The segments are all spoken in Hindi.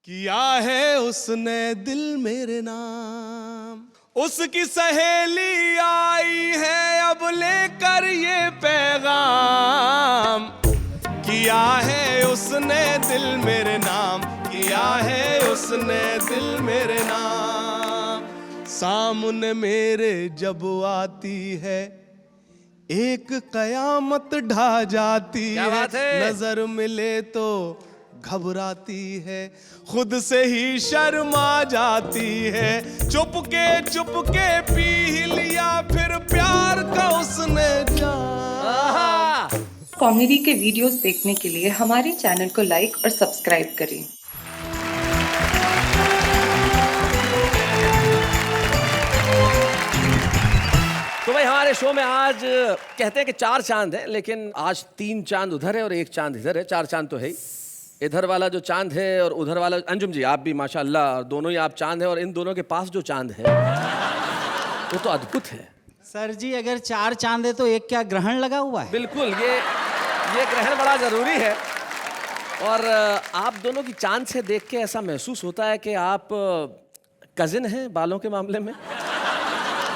किया है उसने दिल मेरे नाम, उसकी सहेली आई है अब लेकर ये पैगाम। किया है उसने दिल मेरे नाम, किया है उसने दिल मेरे नाम। सामने मेरे जब आती है एक कयामत ढा जाती है, नजर मिले तो घबराती है, खुद से ही शर्मा जाती है। चुपके पी लिया फिर प्यार का उसने जाम। कॉमेडी के वीडियोस देखने के लिए हमारे चैनल को लाइक और सब्सक्राइब करें। तो भाई हमारे शो में आज कहते हैं कि 4 चांद है, लेकिन आज 3 चांद उधर है और 1 चांद इधर है। 4 चांद तो है ही। इधर वाला जो चांद है और उधर वाला, अंजुम जी आप भी माशाल्लाह दोनों ही आप चांद है, और इन दोनों के पास जो चांद है वो तो अद्भुत है। सर जी अगर 4 चांद है तो एक क्या ग्रहण लगा हुआ है? बिल्कुल, ये ग्रहण बड़ा जरूरी है। और आप दोनों की चांद से देख के ऐसा महसूस होता है कि आप कजिन हैं बालों के मामले में।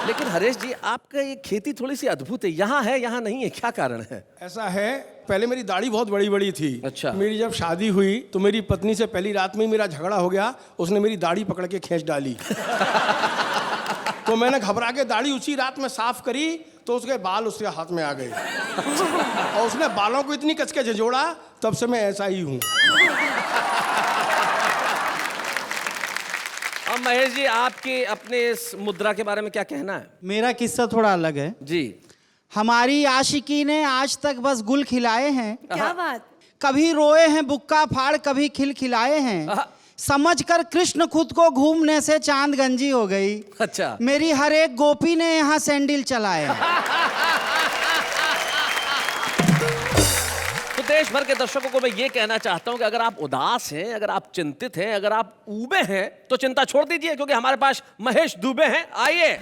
लेकिन हरेश जी आपका ये खेती थोड़ी सी अद्भुत है, यहाँ है यहाँ नहीं है, क्या कारण है? ऐसा है, पहले मेरी दाढ़ी बहुत बड़ी बड़ी थी। अच्छा। मेरी जब शादी हुई तो मेरी पत्नी से पहली रात में ही मेरा झगड़ा हो गया, उसने मेरी दाढ़ी पकड़ के खींच डाली। तो मैंने घबरा के दाढ़ी उसी रात में साफ करी तो उसके बाल उसके हाथ में आ गए। और उसने बालों को इतनी कस के झंझोड़ा, तब से मैं ऐसा ही हूँ। अब महेश जी आपके अपने इस मुद्रा के बारे में क्या कहना है? मेरा किस्सा थोड़ा अलग है जी। हमारी आशिकी ने आज तक बस गुल खिलाए हैं। क्या बात? कभी रोए हैं बुक्का फाड़, कभी खिलखिलाए हैं। समझकर कृष्ण खुद को घूमने से चांद गंजी हो गई। अच्छा। मेरी हर एक गोपी ने यहाँ सैंडल चलाए। तो देश भर के दर्शकों को मैं ये कहना चाहता हूं कि अगर आप उदास हैं, अगर आप चिंतित हैं, अगर आप ऊबे हैं तो चिंता छोड़ दीजिए, क्योंकि हमारे पास महेश दुबे हैं। आइए।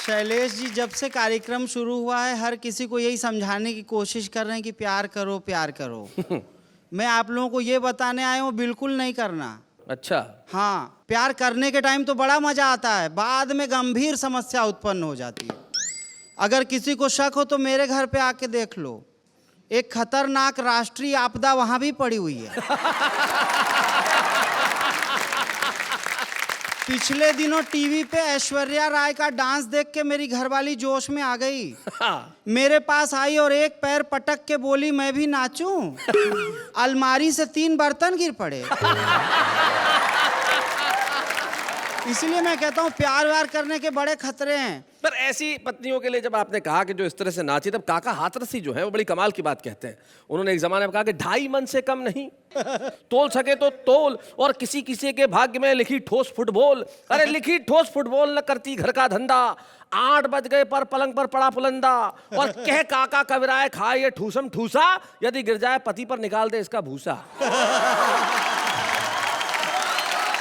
शैलेश जी जब से कार्यक्रम शुरू हुआ है हर किसी को यही समझाने की कोशिश कर रहे हैं कि प्यार करो प्यार करो। मैं आप लोगों को ये बताने आया हूँ बिल्कुल नहीं करना। अच्छा। हाँ, प्यार करने के टाइम तो बड़ा मजा आता है, बाद में गंभीर समस्या उत्पन्न हो जाती है। अगर किसी को शक हो तो मेरे घर पे आके देख लो, एक खतरनाक राष्ट्रीय आपदा वहां भी पड़ी हुई है। पिछले दिनों टीवी पे ऐश्वर्या राय का डांस देख के मेरी घरवाली जोश में आ गई। मेरे पास आई और एक पैर पटक के बोली मैं भी नाचूं। अलमारी से 3 बर्तन गिर पड़े। इसलिए मैं कहता हूँ प्यार व्यार करने के बड़े खतरे हैं। पर ऐसी पत्नियों के लिए जब आपने कहा कि जो इस तरह से नाची, तब काका हाथरसी जो है वो बड़ी कमाल की बात कहते हैं। उन्होंने एक जमाने में कहा कि 2.5 मन से कम नहीं, तोल सके तो तोल, और किसी किसी के भाग्य में लिखी ठोस फुटबॉल। अरे लिखी ठोस फुटबॉल न करती घर का धंधा, 8 बज गए पर पलंग पर पड़ा पुलंदा, और कह काका कबराए खाए ये ठूसम ठूसा, यदि गिर जाए पति पर निकाल दे इसका भूसा।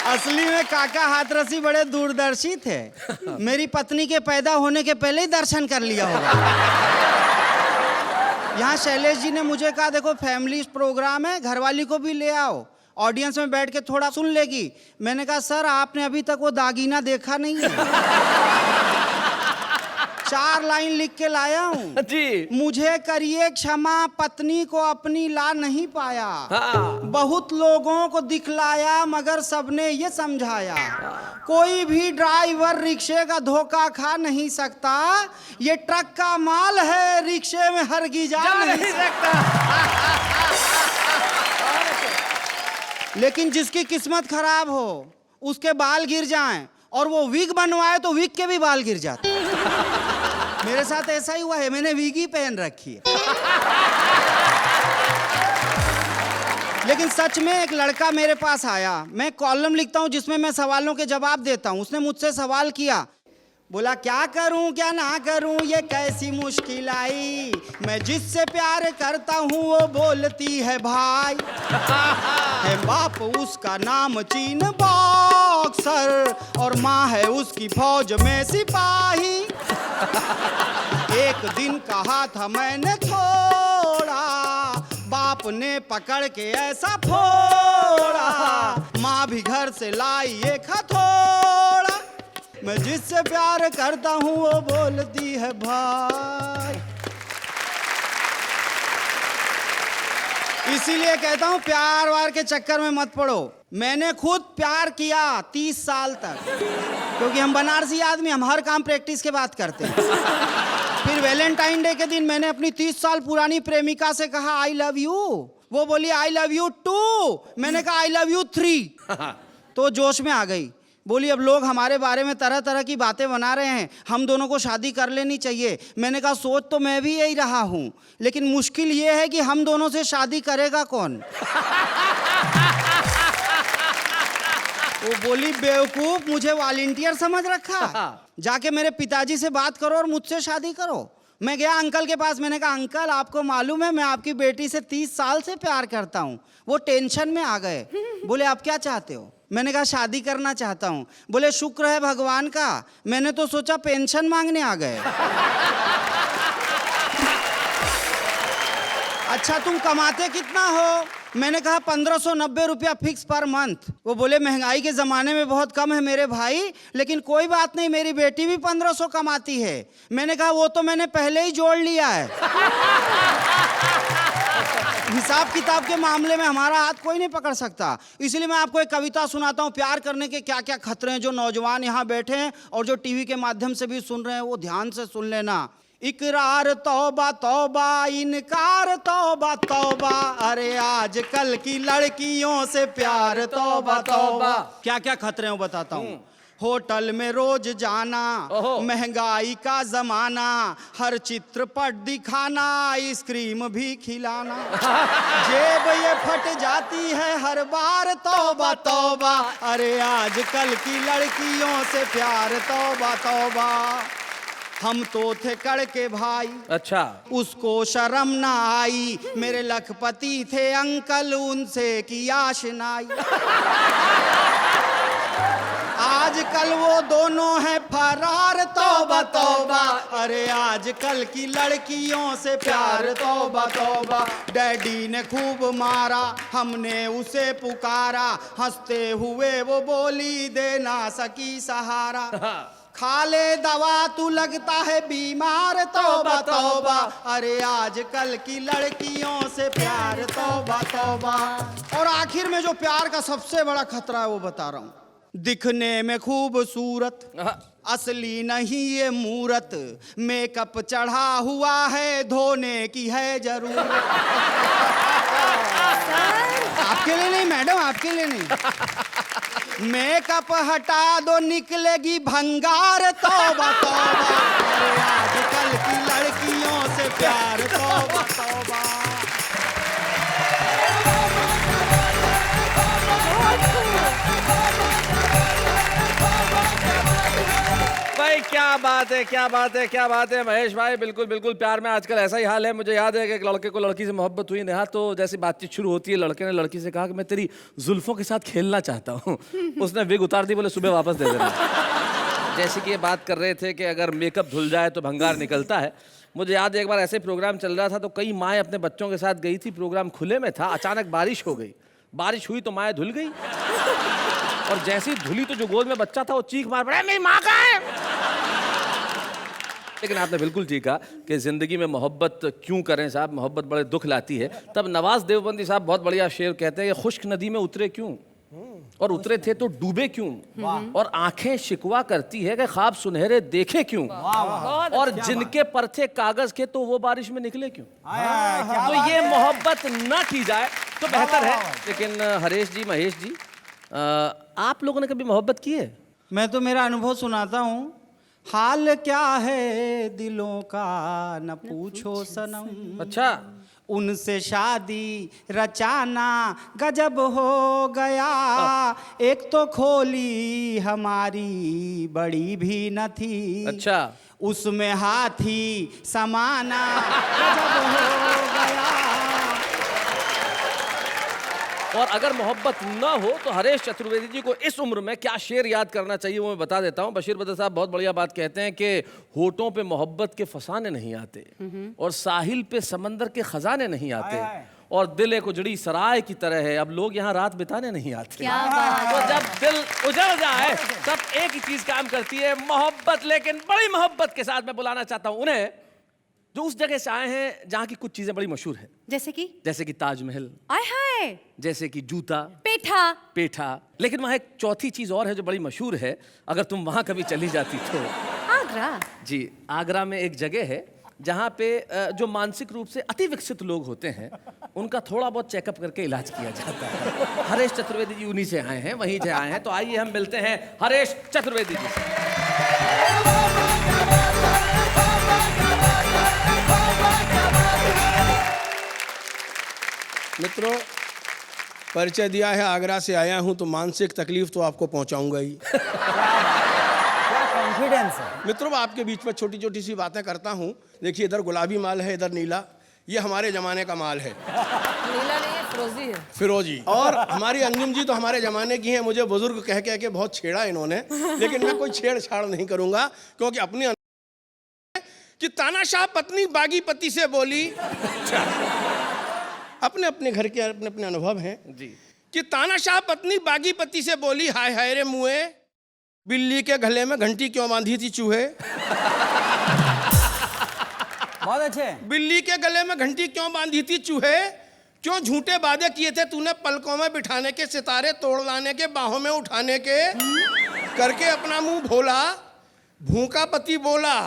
असली में काका हाथरसी बड़े दूरदर्शी थे। मेरी पत्नी के पैदा होने के पहले ही दर्शन कर लिया होगा। यहाँ शैलेश जी ने मुझे कहा देखो फैमिली प्रोग्राम है, घरवाली को भी ले आओ, ऑडियंस में बैठ के थोड़ा सुन लेगी। मैंने कहा सर आपने अभी तक वो दागीना देखा नहीं है। 4 लाइन लिख के लाया हूँ जी। मुझे करिए क्षमा पत्नी को अपनी ला नहीं पाया। हाँ। बहुत लोगों को दिखलाया मगर सबने ये समझाया, कोई भी ड्राइवर रिक्शे का धोखा खा नहीं सकता, ये ट्रक का माल है रिक्शे में हरगिज जा नहीं सकता। लेकिन जिसकी किस्मत खराब हो, उसके बाल गिर जाएं और वो विग बनवाए तो विग के भी बाल गिर जाते। मेरे साथ ऐसा ही हुआ है, मैंने विग ही पहन रखी है। लेकिन सच में एक लड़का मेरे पास आया, मैं कॉलम लिखता हूँ जिसमें मैं सवालों के जवाब देता हूँ। उसने मुझसे सवाल किया, बोला क्या करूं क्या ना करूं ये कैसी मुश्किल आई, मैं जिससे प्यार करता हूं वो बोलती है भाई, है बाप उसका नाम चीन बॉक्सर और माँ है उसकी फौज में सिपाही। एक दिन कहा था मैंने थोड़ा, बाप ने पकड़ के ऐसा फोड़ा, माँ भी घर से लाई एक हथौड़ा। मैं जिससे प्यार करता हूँ वो बोलती है भाई। इसीलिए कहता हूँ प्यार वार के चक्कर में मत पड़ो। मैंने खुद प्यार किया 30 साल तक, क्योंकि हम बनारसी आदमी, हम हर काम प्रैक्टिस के बाद करते हैं। फिर वैलेंटाइन डे के दिन मैंने अपनी 30 साल पुरानी प्रेमिका से कहा आई लव यू। वो बोली आई लव यू 2। मैंने कहा आई लव यू 3। तो जोश में आ गई, बोली अब लोग हमारे बारे में तरह तरह की बातें बना रहे हैं, हम दोनों को शादी कर लेनी चाहिए। मैंने कहा सोच तो मैं भी यही रहा हूँ, लेकिन मुश्किल ये है कि हम दोनों से शादी करेगा कौन। वो बोली बेवकूफ, मुझे वॉलंटियर समझ रखा, जाके मेरे पिताजी से बात करो और मुझसे शादी करो। मैं गया अंकल के पास, मैंने कहा अंकल आपको मालूम है मैं आपकी बेटी से 30 साल से प्यार करता हूँ। वो टेंशन में आ गए, बोले आप क्या चाहते हो। मैंने कहा शादी करना चाहता हूँ। बोले शुक्र है भगवान का, मैंने तो सोचा पेंशन मांगने आ गए। अच्छा तुम कमाते कितना हो। मैंने कहा 1590 रुपया फिक्स पर मंथ। वो बोले महंगाई के ज़माने में बहुत कम है मेरे भाई, लेकिन कोई बात नहीं मेरी बेटी भी 1500 कमाती है। मैंने कहा वो तो मैंने पहले ही जोड़ लिया है। हिसाब किताब के मामले में हमारा हाथ कोई नहीं पकड़ सकता। इसलिए मैं आपको एक कविता सुनाता हूँ, प्यार करने के क्या क्या खतरे हैं। जो नौजवान यहाँ बैठे हैं और जो टीवी के माध्यम से भी सुन रहे हैं वो ध्यान से सुन लेना। इकरार तौबा तौबा, इनकार तौबा तौबा, अरे आजकल की लड़कियों से प्यार तौबा तौबा। क्या क्या खतरे हैं बताता हूँ। होटल में रोज जाना, महंगाई का जमाना, हर चित्रपट दिखाना, आइसक्रीम भी खिलाना, जेब ये फट जाती है हर बार तौबा तौबा, अरे आजकल की लड़कियों से प्यार तौबा तौबा। हम तो थे कड़के भाई, अच्छा उसको शर्म ना आई, मेरे लखपति थे अंकल उनसे की आशनाई। आजकल वो दोनों हैं फरार तौबा तौबा, अरे आजकल की लड़कियों से प्यार तौबा तौबा। डैडी ने खूब मारा, हमने उसे पुकारा, हंसते हुए वो बोली दे ना सकी सहारा। खा ले दवा तू लगता है बीमार तौबा तौबा, अरे आजकल की लड़कियों से प्यार तौबा तौबा। और आखिर में जो प्यार का सबसे बड़ा खतरा है वो बता रहा हूँ। दिखने में खूबसूरत, असली नहीं ये मूरत, मेकअप चढ़ा हुआ है धोने की है जरूरत। आपके लिए नहीं मैडम, आपके लिए नहीं। मेकअप हटा दो निकलेगी भंगार तौबा तौबा, अरे आजकल की लड़कियों से प्यार तौबा तौबा। भाई क्या बात है, क्या बात है, क्या बात है महेश भाई। बिल्कुल बिल्कुल, प्यार में आजकल ऐसा ही हाल है। मुझे याद है कि एक लड़के को लड़की से मोहब्बत हुई नेहा, तो जैसी बातचीत शुरू होती है लड़के ने लड़की से कहा कि मैं तेरी जुल्फों के साथ खेलना चाहता हूँ। उसने विग उतार दी, बोले सुबह वापस दे देना। जैसे कि ये बात कर रहे थे कि अगर मेकअप धुल जाए तो भंगार निकलता है। मुझे याद है एक बार ऐसे प्रोग्राम चल रहा था तो कई माएँ अपने बच्चों के साथ गई थी, प्रोग्राम खुले में था, अचानक बारिश हो गई। बारिश हुई तो माएँ धुल गई, और जैसे ही धुली तो जो गोद में बच्चा था वो चीख मार पड़ा मेरी माँ कहाँ है। लेकिन आपने बिल्कुल ठीक कहा कि ज़िंदगी में मोहब्बत क्यों करें साहब, मोहब्बत बड़े दुख लाती है। तब नवाज देवबंदी साहब बहुत बढ़िया शेर कहते हैं कि खुश्क नदी में उतरे क्यों, और उतरे थे तो डूबे क्यों, और आंखें शिकवा करती है कि ख्वाब सुनहरे देखे क्यों, और जिनके पर थे कागज के तो वो बारिश में निकले क्यों। तो ये मोहब्बत न की जाए तो बेहतर है। लेकिन हरेश जी, महेश जी, आप लोगों ने कभी मोहब्बत की है? मैं तो मेरा अनुभव सुनाता हूँ। हाल क्या है दिलों का न पूछो सनम, अच्छा, उनसे शादी रचाना गजब हो गया। एक तो खोली हमारी बड़ी भी न थी, अच्छा, उसमें हाथी समाना गजब हो गया। और अगर मोहब्बत ना हो तो हरेश चतुर्वेदी जी को इस उम्र में क्या शेर याद करना चाहिए वो मैं बता देता हूँ। बशीर बदर साहब बहुत बढ़िया बात कहते हैं कि होठों पे मोहब्बत के फसाने नहीं आते और साहिल पे समंदर के खजाने नहीं आते और दिल एक उजड़ी सराय की तरह है, अब लोग यहाँ रात बिताने नहीं आते। क्या बात तो जब दिल उजड़ जाए तब एक ही चीज काम करती है, मोहब्बत। लेकिन बड़ी मोहब्बत के साथ मैं बुलाना चाहता हूँ उन्हें जो उस जगह से आए हैं जहाँ की कुछ चीजें बड़ी मशहूर हैं, जैसे कि ताजमहल, आय हाय, जैसे कि जूता, पेठा। लेकिन वहाँ एक चौथी चीज और है जो बड़ी मशहूर है, अगर तुम वहाँ कभी चली जाती तो। आगरा। जी, आगरा में एक जगह है जहाँ पे जो मानसिक रूप से अति विकसित लोग होते हैं उनका थोड़ा बहुत चेकअप करके इलाज किया जाता है। हरेश चतुर्वेदी जी उन्हीं से आए हैं, वहीं से आए हैं। तो आइए हम मिलते हैं हरेश चतुर्वेदी जी से। मित्रों, परिचय दिया है, आगरा से आया हूं तो मानसिक तकलीफ तो आपको पहुंचाऊंगा ही। कॉन्फिडेंस है। मित्रों, आपके बीच में छोटी छोटी सी बातें करता हूं। देखिए, इधर गुलाबी माल है, इधर नीला। ये हमारे जमाने का माल है, नीला नहीं है, फिरोजी है। फिरोजी। और हमारी अंजुम जी तो हमारे जमाने की हैं। मुझे बुजुर्ग कह कह के बहुत छेड़ा इन्होंने, लेकिन मैं कोई छेड़छाड़ नहीं करूंगा क्योंकि अपनी कि तानाशाह पत्नी बागी पति से बोली। अपने अपने घर के अपने अपने अनुभव हैं जी। कि तानाशाह पत्नी बागी पति से बोली, हाय हाय रे मुए, बिल्ली के गले में घंटी क्यों बांधी थी चूहे। बहुत अच्छे। बिल्ली के गले में घंटी क्यों बांधी थी चूहे, क्यों झूठे वादे किए थे तूने पलकों में बिठाने के, सितारे तोड़ लाने के, बाहों में उठाने के, करके अपना मुंह भोला। भूखा पति बोला,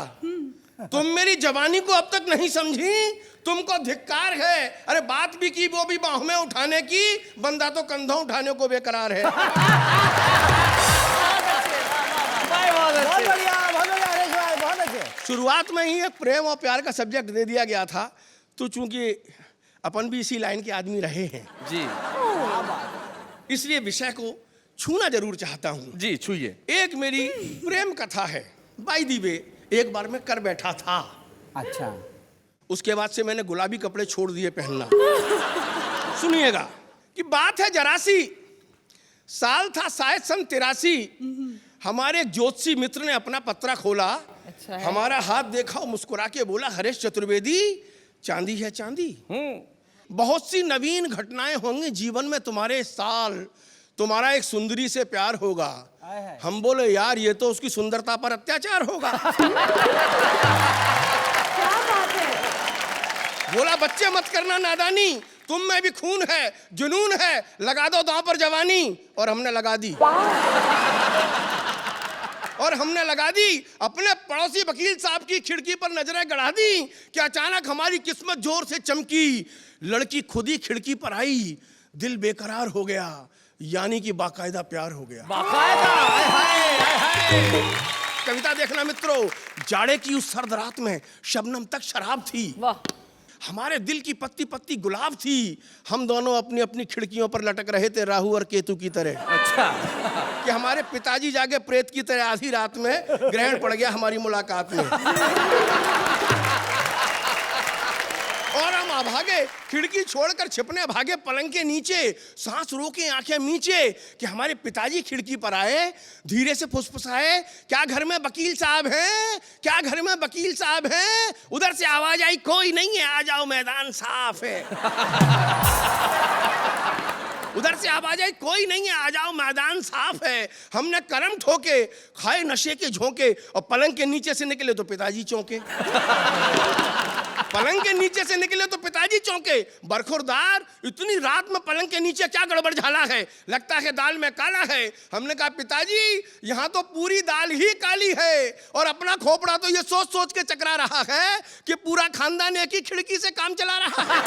तुम मेरी जवानी को अब तक नहीं समझी, तुमको धिक्कार है। अरे बात भी की, वो भी बाहों में उठाने की, बंदा तो कंधों उठाने को बेकरार है। बहुत बढ़िया हरेश भाई, बहुत अच्छे। शुरुआत में ही एक प्रेम और प्यार का सब्जेक्ट दे दिया गया था, तो चूंकि अपन भी इसी लाइन के आदमी रहे हैं जी, इसलिए विषय को छूना जरूर चाहता हूँ। जी छूइए। एक मेरी प्रेम कथा है। बाय दी वे, एक बार मैं कर बैठा था। अच्छा। उसके बाद से मैंने गुलाबी कपड़े छोड़ दिए पहनना। सुनिएगा कि बात है जरा सी, साल था शायद सन 83। हमारे एक ज्योतिषी मित्र ने अपना पत्रा खोला। अच्छा है। हमारा हाथ देखा और मुस्कुरा के बोला, हरेश चतुर्वेदी, चांदी है चांदी। बहुत सी नवीन घटनाएं होंगी जीवन में तुम्हारे इस साल, तुम्हारा एक सुंदरी से प्यार होगा। हम बोले, यार ये तो उसकी सुंदरता पर अत्याचार होगा। बोला, बच्चे मत करना नादानी, तुम में भी खून है, जुनून है, लगा दो दांव पर जवानी। और हमने लगा दी। और हमने लगा दी। अपने पड़ोसी वकील साहब की खिड़की पर नजरें गड़ा दी कि अचानक हमारी किस्मत जोर से चमकी। लड़की खुद ही खिड़की पर आई, दिल बेकरार हो गया, यानी कि बाकायदा प्यार हो गया। कविता देखना मित्रों, जाड़े की उस सर्द रात में शबनम तक शराब थी। वाह। हमारे दिल की पत्ती पत्ती गुलाब थी। हम दोनों अपनी अपनी खिड़कियों पर लटक रहे थे राहु और केतु की तरह। अच्छा। कि हमारे पिताजी जागे प्रेत की तरह आधी रात में, ग्रहण पड़ गया हमारी मुलाकात में। और हम भागे, खिड़की छोड़कर छिपने भागे पलंग के नीचे, सांस रोके आंखें नीचे कि हमारे पिताजी खिड़की पर आए, धीरे से फुसफुसाए, क्या घर में वकील साहब हैं, क्या घर में वकील साहब हैं। उधर से आवाज आई, कोई नहीं है, आ जाओ मैदान साफ है। उधर से आवाज आई, कोई नहीं है, आ जाओ मैदान साफ है। हमने करम ठोके, खाए नशे के झोंके और पलंग के नीचे से निकले तो पिताजी चौंके। पलंग के नीचे से निकले तो पिताजी चौंके। बरखुरदार, इतनी रात में पलंग के नीचे क्या गड़बड़ झाला है, लगता है दाल में काला है। हमने कहा, पिताजी यहाँ तो पूरी दाल ही काली है। और अपना खोपड़ा तो ये सोच सोच के चकरा रहा है कि पूरा खानदान एक ही खिड़की से काम चला रहा है।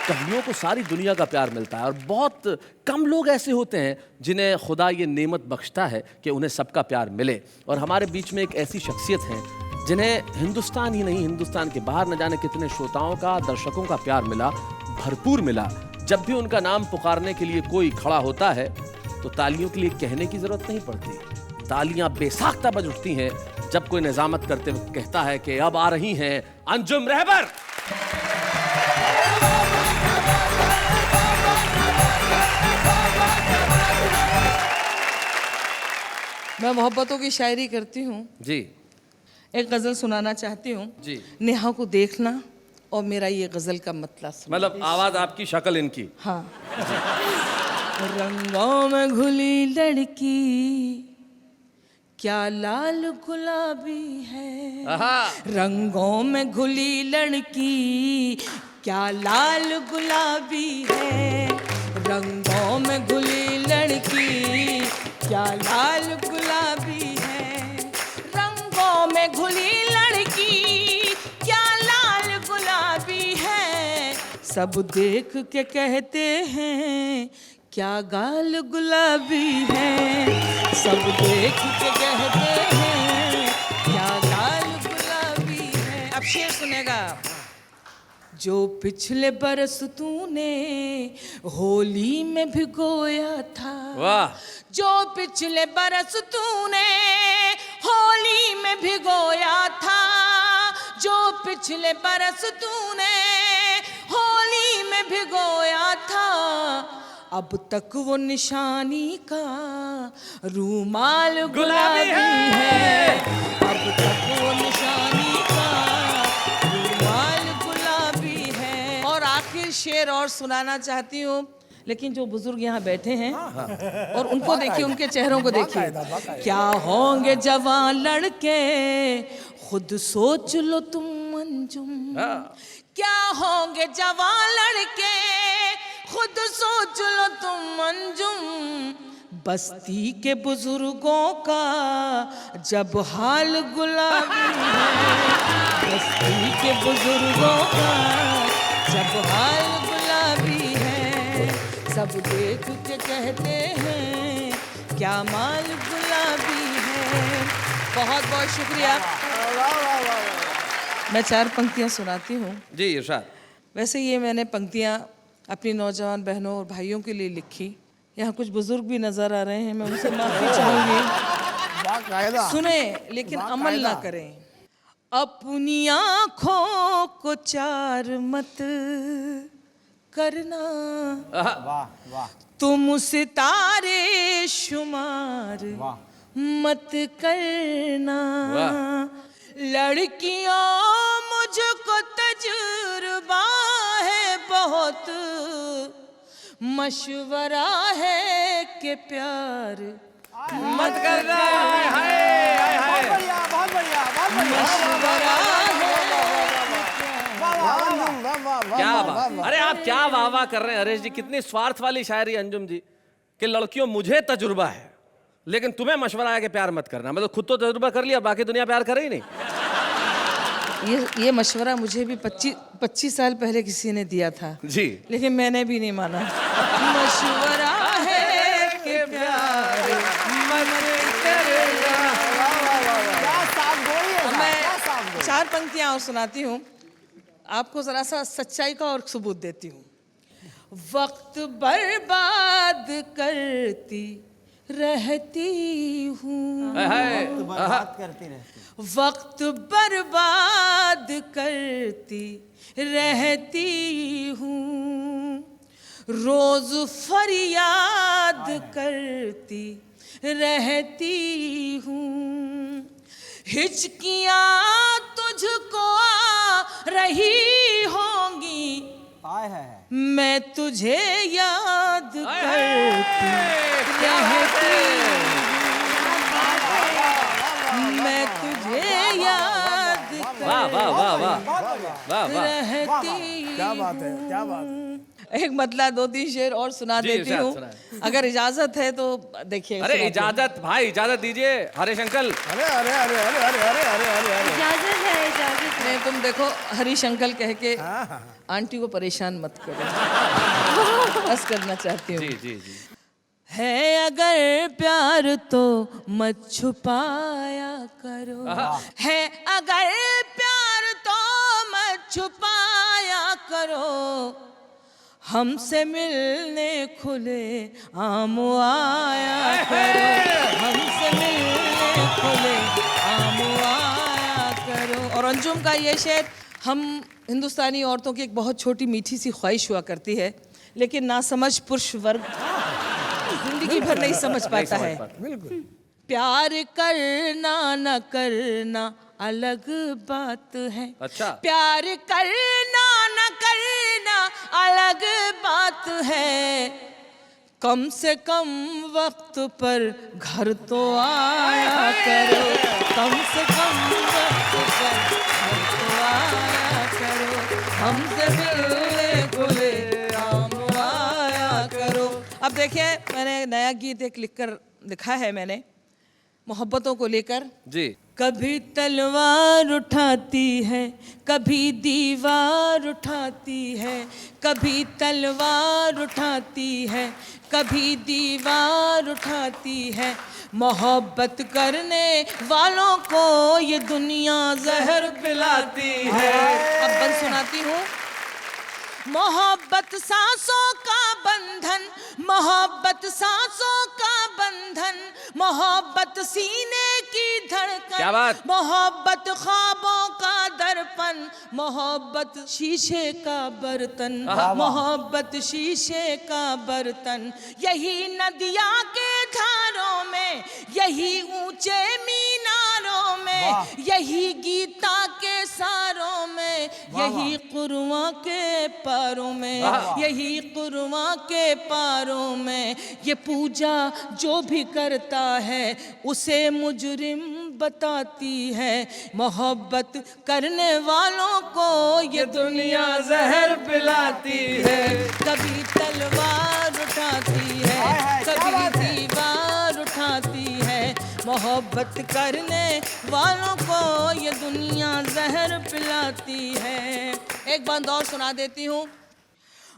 कवियों को सारी दुनिया का प्यार मिलता है और बहुत कम लोग ऐसे होते हैं जिन्हें खुदा ये नेमत बख्शता है कि उन्हें सबका प्यार मिले। और हमारे बीच में एक ऐसी शख्सियत है जिन्हें हिंदुस्तान ही नहीं, हिंदुस्तान के बाहर न जाने कितने श्रोताओं का, दर्शकों का प्यार मिला, भरपूर मिला। जब भी उनका नाम पुकारने के लिए कोई खड़ा होता है तो तालियों के लिए कहने की जरूरत नहीं पड़ती, तालियां बेसाख्ता बज उठती हैं जब कोई निजामत करते हुए कहता है कि अब आ रही हैं अंजुम रहबर। मैं मोहब्बतों की शायरी करती हूँ। जी एक गजल सुनाना चाहती हूँ। जी। नेहा को देखना और मेरा ये गजल का मतलब सुनना। मतलब आवाज आपकी, शक्ल इनकी। हाँ। रंगों में घुली लड़की क्या लाल गुलाबी है। आहा। रंगों में घुली लड़की क्या लाल गुलाबी है। रंगों में घुली लड़की क्या लाल गुलाबी है। रंगों में घुली लड़की क्या लाल गुलाबी है। सब देख के कहते हैं क्या गाल गुलाबी है। सब देख के कहते हैं क्या गाल गुलाबी है। अब शेर सुनेगा। जो पिछले बरस तूने होली में भिगोया था। वाह। जो पिछले बरस तूने होली में भिगोया था। जो पिछले बरस तूने होली में भिगोया था। अब तक वो निशानी का रूमाल गुलाबी है। अब तक वो निशानी का रूमाल गुलाबी है। और आखिर शेर और सुनाना चाहती हूँ, लेकिन जो बुजुर्ग यहाँ बैठे हैं और उनको देखिए, उनके चेहरों को देखिए। क्या होंगे जवान लड़के खुद सोच लो तुम अंजुम। क्या होंगे जवान लड़के खुद सोच लो तुम अंजुम। बस्ती के बुजुर्गों का जब हाल गुलाबी है। बस्ती के बुजुर्गों का जब हाल गुलाबी है। सब देख के कहते हैं क्या माल गुलाबी है। बहुत बहुत शुक्रिया। मैं 4 पंक्तियां सुनाती हूँ। जी इरशाद। वैसे ये मैंने पंक्तियां अपनी नौजवान बहनों और भाइयों के लिए लिखी। यहाँ कुछ बुजुर्ग भी नजर आ रहे हैं, मैं उनसे माफी चाहूंगी। सुने लेकिन अमल ना करें। अपनी आँखों को 4 मत करना। तुम सितारे शुमार मत करना। लड़कियों मुझको तजुर्बा है बहुत। मशवरा है कि प्यार मत करना। बहुत बढ़िया मशवरा है। क्या बात। अरे आप क्या वाह वाह कर रहे हैं हरेश जी। कितनी स्वार्थ वाली शायरी अंजुम जी कि लड़कियों मुझे तजुर्बा है लेकिन तुम्हें मशवरा है कि प्यार मत करना। मतलब खुद तो तजुर्बा कर लिया, बाकी दुनिया प्यार करे ही नहीं। ये मशवरा मुझे भी 25 साल पहले किसी ने दिया था जी, लेकिन मैंने भी नहीं माना। मशवरा है कि प्यार मत करना। मैं 4 पंक्तियां और सुनाती हूँ, आपको जरा सा सच्चाई का और सबूत देती हूँ। वक्त बर्बाद करती रहती हूँ। वक्त बर्बाद करती रहती हूँ। रोज फरियाद करती रहती हूँ। हिचकियाँ तुझको आ रही होंगी। मैं तुझे याद करती रहती हूँ। मैं तुझे याद रहती। क्या बात है, क्या बात है। एक मतलब 2-3 शेर और सुना जी, देती इरशाद हूँ, सुनाएं। अगर इजाजत है तो देखिए। अरे इजाजत भाई, इजाजत दीजिए हरीश अंकल। अरे अरे अरे अरे अरे अरे अरे अरे अरे इजाजत है, इजाजत है। नहीं, तुम देखो हरीश अंकल कह के आंटी को परेशान मत करो। बस करना चाहती हूँ। जी जी जी। है अगर प्यार तो मत छुपाया करो। है अगर प्यार तो मत छुपाया करो। हमसे मिलने खुले आम आया करो, हमसे मिलने खुले आम आया करो। और अंजुम का ये शेर, हम हिंदुस्तानी औरतों की एक बहुत छोटी मीठी सी ख्वाहिश हुआ करती है, लेकिन नासमझ पुरुष वर्ग जिंदगी भर नहीं समझ पाता है। बिल्कुल। प्यार करना न करना अलग बात है। अच्छा। प्यार करना न करना अलग बात है, कम से कम वक्त पर घर तो आया करो, कम से कम वक्त पर घर तो आया करो, हमसे मिलने खुले आम आया करो। अब देखिए, मैंने नया गीत एक लिखा है मैंने मोहब्बतों को लेकर जी। कभी तलवार उठाती है, कभी दीवार उठाती है, कभी तलवार उठाती है, कभी दीवार उठाती है, मोहब्बत करने वालों को ये दुनिया जहर पिलाती है। अब बंद सुनाती हूँ। मोहब्बत सांसों का बंधन, मोहब्बत सांसों का बंधन, मोहब्बत सीने की धड़कन, क्या बात? मोहब्बत ख्वाबों का दर्पण, मोहब्बत शीशे का बर्तन, मोहब्बत शीशे का बर्तन, यही नदिया के धारों में, यही ऊंचे मीनारों में, यही गीता के सारों में, यही कुरआन के पारों में, यही कुरआन के पारों में, ये पूजा जो भी करता है उसे मुजरिम बताती है, मोहब्बत करने वालों को ये दुनिया जहर पिलाती है। कभी तलवार उठाती है, कभी दीवार उठाती है, मोहब्बत करने वालों को ये दुनिया जहर पिलाती है। एक बात और सुना देती हूँ।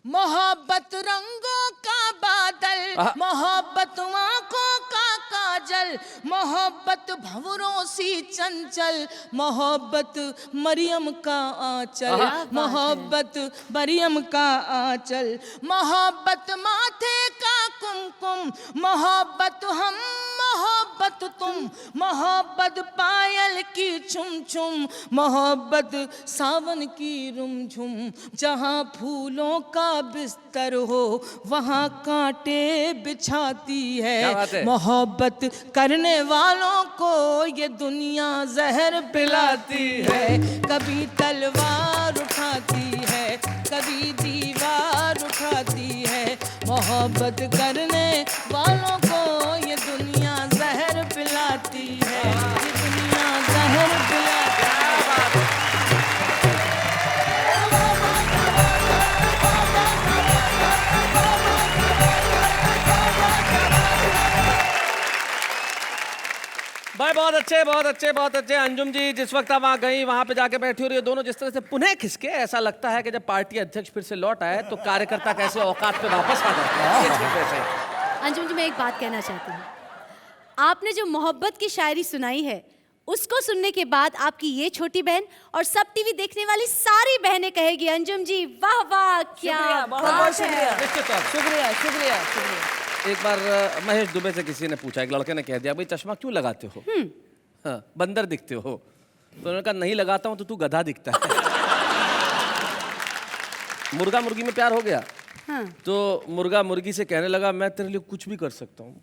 मोहब्बत रंगों का बादल, मोहब्बत आँखों का काजल, मोहब्बत भंवरों सी चंचल, मोहब्बत मरियम का आंचल, मोहब्बत मरियम का आंचल, मोहब्बत माथे का कुमकुम, मोहब्बत हम, मोहब्बत तुम, मोहब्बत पायल की छुम छुम, मोहब्बत सावन की रुमझुम, जहाँ फूलों का बिस्तर हो वहाँ कांटे बिछाती है, मोहब्बत करने वालों को ये दुनिया जहर पिलाती है। कभी तलवार उठाती है, कभी दीवार उठाती है, मोहब्बत करने वालों को ये दुनिया जहर पिलाती है, ये दुनिया जहर पिलाती है। भाई बहुत अच्छे, बहुत अच्छे, बहुत अच्छे। अंजुम जी जिस वक्त आप वहाँ गई, वहाँ पे जाके बैठी हो रही है, दोनों जिस तरह से पुनः खिसके, ऐसा लगता है कि जब पार्टी अध्यक्ष फिर से लौट आए तो कार्यकर्ता कैसे औकात पे वापस आ जाते हैं। ये ठीक वैसे ही। अंजुम जी, मैं एक बात कहना चाहती हूँ। आपने जो मोहब्बत की शायरी सुनाई है, उसको सुनने के बाद आपकी ये छोटी बहन और सब टीवी देखने वाली सारी बहनें कहेगी, अंजुम जी वाह वाह, क्या बात है। निश्चित तौर पे। शुक्रिया शुक्रिया शुक्रिया। एक बार महेश दुबे से किसी ने पूछा, एक लड़के ने कह दिया, भाई चश्मा क्यों लगाते हो? हाँ, बंदर दिखते हो। तो उन्होंने कहा नहीं लगाता हूँ तो तू गधा दिखता है। मुर्गा मुर्गी में प्यार हो गया। हाँ। तो मुर्गा मुर्गी से कहने लगा, मैं तेरे लिए कुछ भी कर सकता हूँ,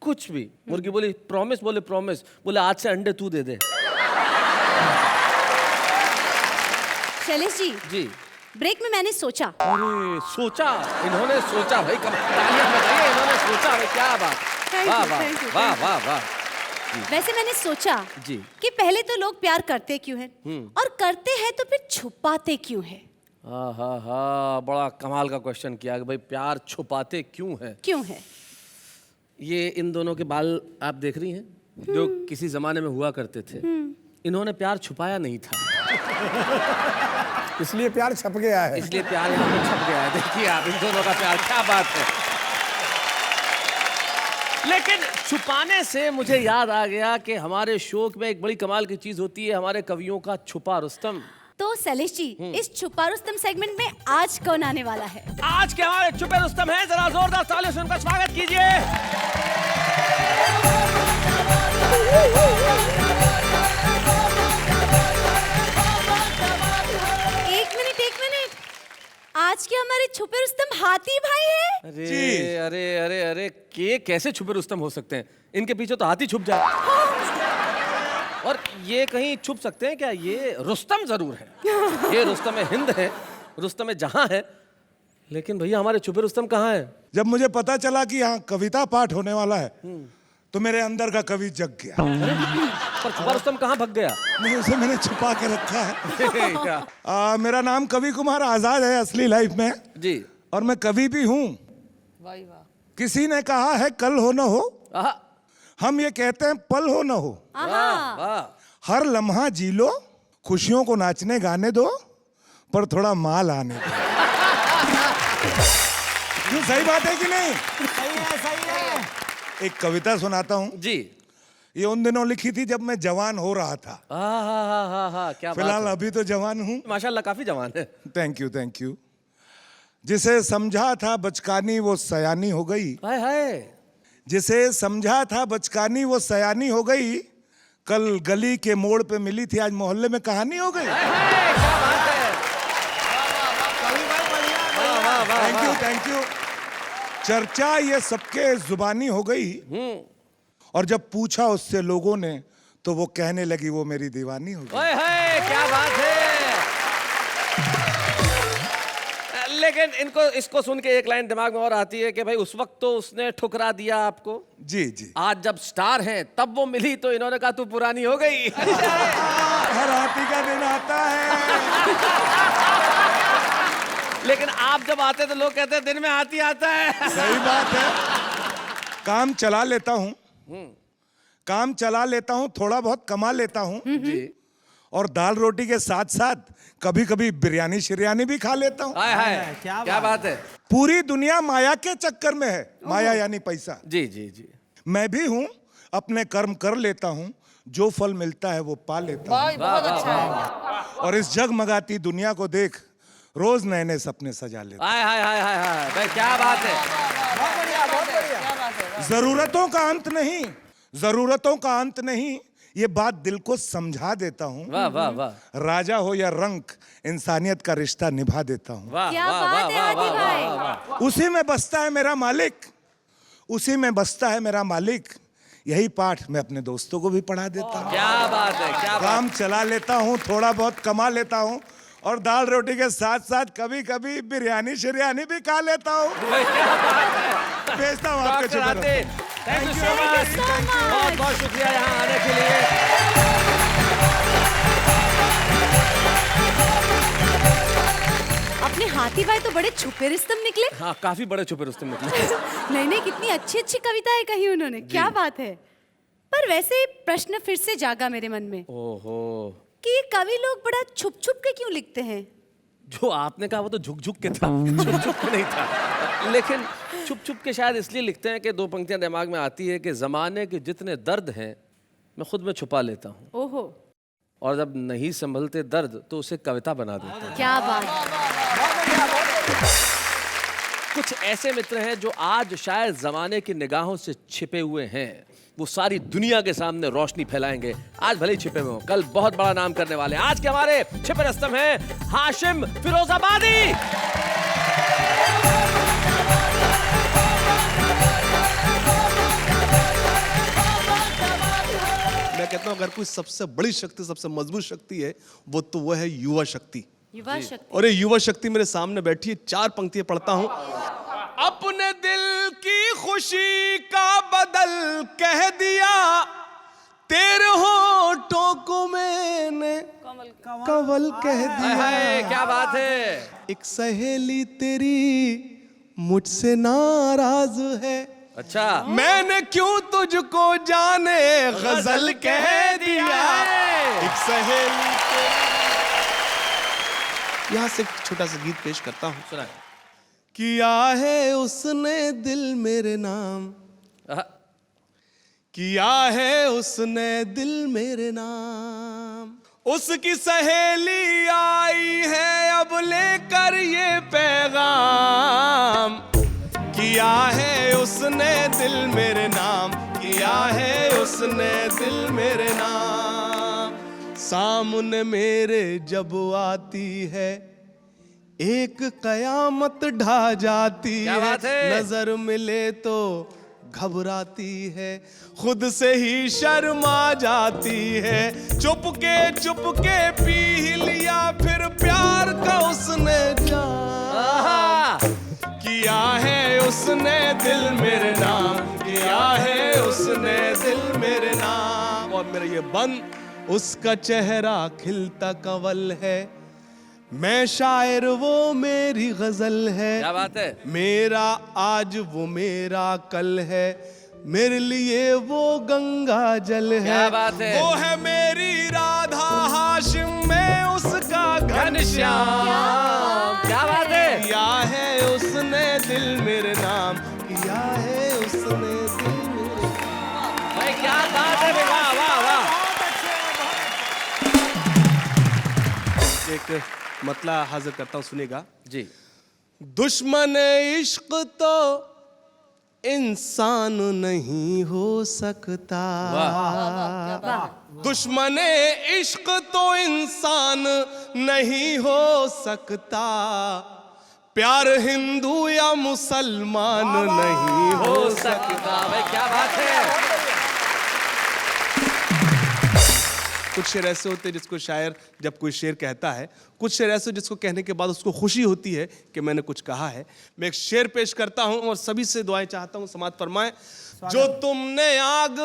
कुछ भी। मुर्गी बोली प्रॉमिस? बोले प्रॉमिस। बोले आज से अंडे तू दे दे। शैलेश जी, जी। ब्रेक में मैंने सोचा। अरे सोचा, इन्होंने सोचा भाई, तालियां बजाइए, इन्होंने सोचा भाई, क्या बात। Thank वाह you, वाह thank you, वाह thank you. वाह वाह। वैसे मैंने सोचा जी। कि पहले तो लोग प्यार करते क्यों हैं, और करते हैं तो फिर छुपाते क्यों हैं? हाँ हाँ हाँ, बड़ा कमाल का क्वेश्चन किया कि भाई प्यार छुपाते क्यों है। क्यों है? ये इन दोनों के बाल आप देख रही हैं, जो किसी जमाने में हुआ करते थे। इन्होंने प्यार छुपाया नहीं था, इसलिए प्यार छप गया है। इसलिए प्यार यहाँ पे छप गया है। देखिए आप इन दोनों का प्यार, क्या बात है। लेकिन छुपाने से मुझे याद आ गया कि हमारे शो में एक बड़ी कमाल की चीज होती है, हमारे कवियों का छुपा रुस्तम। तो तो शैलेश जी, इस छुपा रुस्तम सेगमेंट में आज कौन आने वाला है? आज के हमारे छुपे रुस्तम हैं, जरा जोरदार तालियों से उनका स्वागत कीजिए। एक मिनट, आज के हमारे छुपे रुस्तम हाथी भाई है। अरे अरे अरे अरे, के कैसे छुपे रुस्तम हो सकते हैं? इनके पीछे तो हाथी छुप जाए। और ये कहीं छुप सकते हैं क्या? ये रुस्तम जरूर है, ये रुस्तम हिंद है, रुस्तम जहां है, लेकिन भैया हमारे छुपे रुस्तम कहाँ है? जब मुझे पता चला कि यहाँ कविता पाठ होने वाला है तो मेरे अंदर का कवि जग गया। पर छुपा रुस्तम कहाँ भग गया? नहीं, उसे मैंने छुपा के रखा है। क्या? मेरा नाम कवि कुमार आजाद है असली लाइफ में, जी। और मैं कवि भी हूँ। किसी ने कहा है कल हो न हो, आहा, हम ये कहते हैं पल हो न हो। वाह वाह। हर लम्हा जी लो, खुशियों को नाचने गाने दो, पर थोड़ा माल आने दो। क्यों, सही बात है कि नहीं? सही है। एक कविता सुनाता हूँ। जी। ये उन दिनों लिखी थी जब मैं जवान हो रहा था। क्या बात फिलहाल है। अभी तो जवान हूँ। माशाल्लाह काफी जवान है। Thank you thank you. जिसे समझा था बचकानी वो सयानी हो गई। हाय हाय। जिसे समझा था बचकानी वो सयानी हो गई। कल गली के मोड़ पे मिली थी, आज मोहल्ले में कहानी हो गई। क्या बात है। Thank you. चर्चा ये सबके जुबानी हो गई, और जब पूछा उससे लोगों ने तो वो कहने लगी वो मेरी दीवानी हो गई। ओए हाय, क्या बात है। लेकिन इसको सुन के एक लाइन दिमाग में और आती है कि भाई उस वक्त तो उसने ठुकरा दिया आपको। जी जी। आज जब स्टार हैं तब वो मिली तो इन्होंने कहा तू पुरानी हो गई। हर हाथी का दिन आता है। लेकिन आप जब आते तो लोग कहते हैं दिन में हाथी आता है। सही बात है। काम चला लेता हूँ, थोड़ा बहुत कमा लेता हूँ जी। और दाल रोटी के साथ साथ कभी कभी बिरयानी शिरयानी भी खा लेता हूँ। हाय हाय, क्या बात है। पूरी दुनिया माया के चक्कर में है। माया यानी पैसा। जी जी जी। मैं भी हूँ, अपने कर्म कर लेता हूँ, जो फल मिलता है वो पा लेता हूँ। बहुत अच्छा है। और इस जगमगाती दुनिया को देख रोज नए नए सपने सजा लेता हाय हाय हाय हाय हाय, भाई क्या बात है। हूँ। जरूरतों का अंत नहीं, ये बात दिल को समझा देता हूँ। वाह वाह वाह। राजा हो या रंक, इंसानियत का रिश्ता निभा देता हूँ। वाह क्या वाह बात वाह है वाह हाथी वाह भाई। वाह वाह। उसी में बसता है मेरा मालिक। यही पाठ मैं अपने दोस्तों को भी पढ़ा देता हूँ। क्या बात है, क्या बात। काम चला लेता हूँ, थोड़ा बहुत कमा लेता हूँ, और दाल रोटी के साथ साथ कभी कभी बिरयानी शिरयानी भी खा लेता हूँ। भेजता हूँ आपके डॉक्टर छुपे आते, थैंक यू सो मच। बहुत बहुत शुक्रिया यहाँ आने के लिए। अपने हाथी भाई तो बड़े छुपे रुस्तम निकले। हाँ, काफी बड़े छुपे रुस्तम निकले। नहीं, कितनी अच्छी अच्छी कविताएं कही उन्होंने, क्या बात है। पर वैसे प्रश्न फिर से जागा मेरे मन में ओहो, कि ये कवि लोग बड़ा छुप छुप के क्यों लिखते हैं? जो आपने कहा वो तो झुक झुक के था, छुप छुप के नहीं था। लेकिन छुप छुप के शायद इसलिए लिखते हैं कि दो पंक्तियां दिमाग में आती है कि जमाने के जितने दर्द हैं मैं खुद में छुपा लेता हूँ, ओहो, और जब नहीं संभलते दर्द तो उसे कविता बना देता हूँ। क्या बात। कुछ ऐसे मित्र हैं जो आज शायद जमाने की निगाहों से छिपे हुए हैं, वो सारी दुनिया के सामने रोशनी फैलाएंगे। आज भले ही छिपे हुए हों, कल बहुत बड़ा नाम करने वाले हैं। आज के हमारे छिपे रुस्तम हैं हाशिम फिरोजाबादी। मैं कहता हूँ अगर कोई सबसे बड़ी शक्ति, सबसे मजबूत शक्ति है, वो है युवा शक्ति। युवा शक्ति। और ये युवा शक्ति मेरे सामने बैठी है। 4 पंक्तियां पढ़ता हूँ। अपने दिल की खुशी का बदल कह दिया, तेरे होठों को मैंने कंवल कह दिया। हाय, क्या बात है। एक सहेली तेरी मुझसे नाराज है, अच्छा, मैंने क्यों तुझको जाने गजल कह दिया। एक सहेली तेरी। यहाँ से एक छोटा सा गीत पेश करता हूँ। सुना। किया है उसने दिल मेरे नाम, किया है उसने दिल मेरे नाम, उसकी सहेली आई है अब लेकर ये पैगाम, किया है उसने दिल मेरे नाम, किया है उसने दिल मेरे नाम। सामने मेरे जब आती है एक कयामत ढा जाती क्या है, बात है? नजर मिले तो घबराती है, खुद से ही शर्मा जाती है। चुपके पी लिया फिर प्यार का उसने जाम, किया है उसने दिल मेरे नाम, किया है उसने दिल मेरे नाम। और मेरा ये बंद उसका चेहरा खिलता कंवल है, मैं शायर वो मेरी गजल है। क्या बात है? मेरा आज वो मेरा कल है, मेरे लिए वो गंगा जल है। क्या बात है? वो है मेरी राधा हाशिम, मैं उसका घनश्याम। क्या बात है? किया है उसने दिल मेरे नाम, किया है उसने दिल मेरे नाम। भाई क्या बात है, वाह वाह वाह। एक मतला हाजिर करता हूं, सुनिएगा जी। दुश्मन इश्क तो इंसान नहीं हो सकता, दुश्मन इश्क तो इंसान नहीं हो सकता, प्यार हिंदू या मुसलमान नहीं हो सकता। भाई क्या बात है? कुछ शेर ऐसे होते हैं जिसको शायर जब कोई शेर कहता है, कुछ शेर ऐसे जिसको कहने के बाद उसको खुशी होती है कि मैंने कुछ कहा है। मैं एक शेर पेश करता हूं और सभी से दुआएं चाहता हूं, समाअत फरमाएं। जो तुमने आग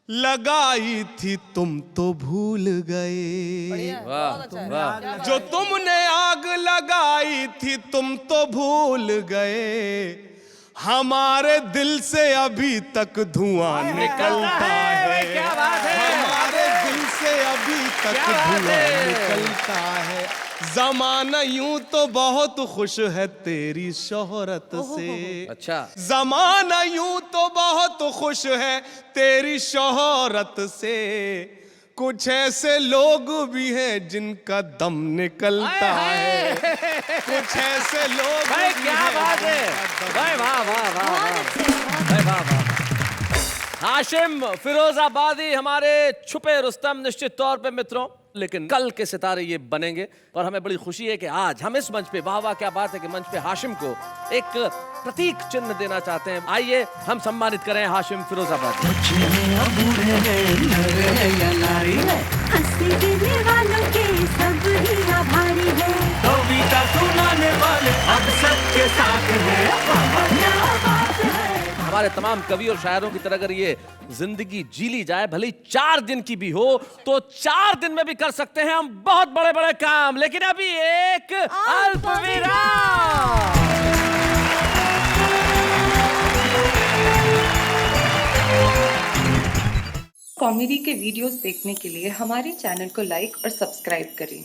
लगाई थी तुम तो भूल गए, वाह वाह। जो तुमने आग लगाई थी तुम तो भूल गए, हमारे दिल से अभी तक धुआं निकलता है। क्या बात है? हमारे दिल से अभी तक क्या बात धुआं है? निकलता है। जमाना यूं तो बहुत खुश है तेरी शोहरत से, अच्छा। जमाना यूं तो बहुत खुश है तेरी शोहरत से, कुछ ऐसे लोग भी हैं जिनका दम निकलता है, कुछ ऐसे लोग भाई भी क्या हैं बात है? जिनका दम भाई वाह वाह वाह वाह। भाई वाह वाह। हाशिम फिरोजाबादी हमारे छुपे रुस्तम निश्चित तौर पे मित्रों, लेकिन कल के सितारे ये बनेंगे। और हमें बड़ी खुशी है कि आज हम इस मंच पे, वाह वाह क्या बात है कि मंच पे हाशिम को एक प्रतीक चिन्ह देना चाहते हैं। आइए हम सम्मानित करें हाशिम फिरोजाबादी। हंसी देने वालों के सब ही आभारी है, कविता सुनाने वाले अब सबके साथ है, क्या बात है। हमारे तमाम कवि और शायरों की तरह अगर ये जिंदगी जी ली जाए, भले ही 4 दिन की भी हो, तो 4 दिन में भी कर सकते हैं हम बहुत बड़े बड़े काम। लेकिन अभी एक अल्प विराम। कॉमेडी के वीडियोस देखने के लिए हमारे चैनल को लाइक और सब्सक्राइब करें।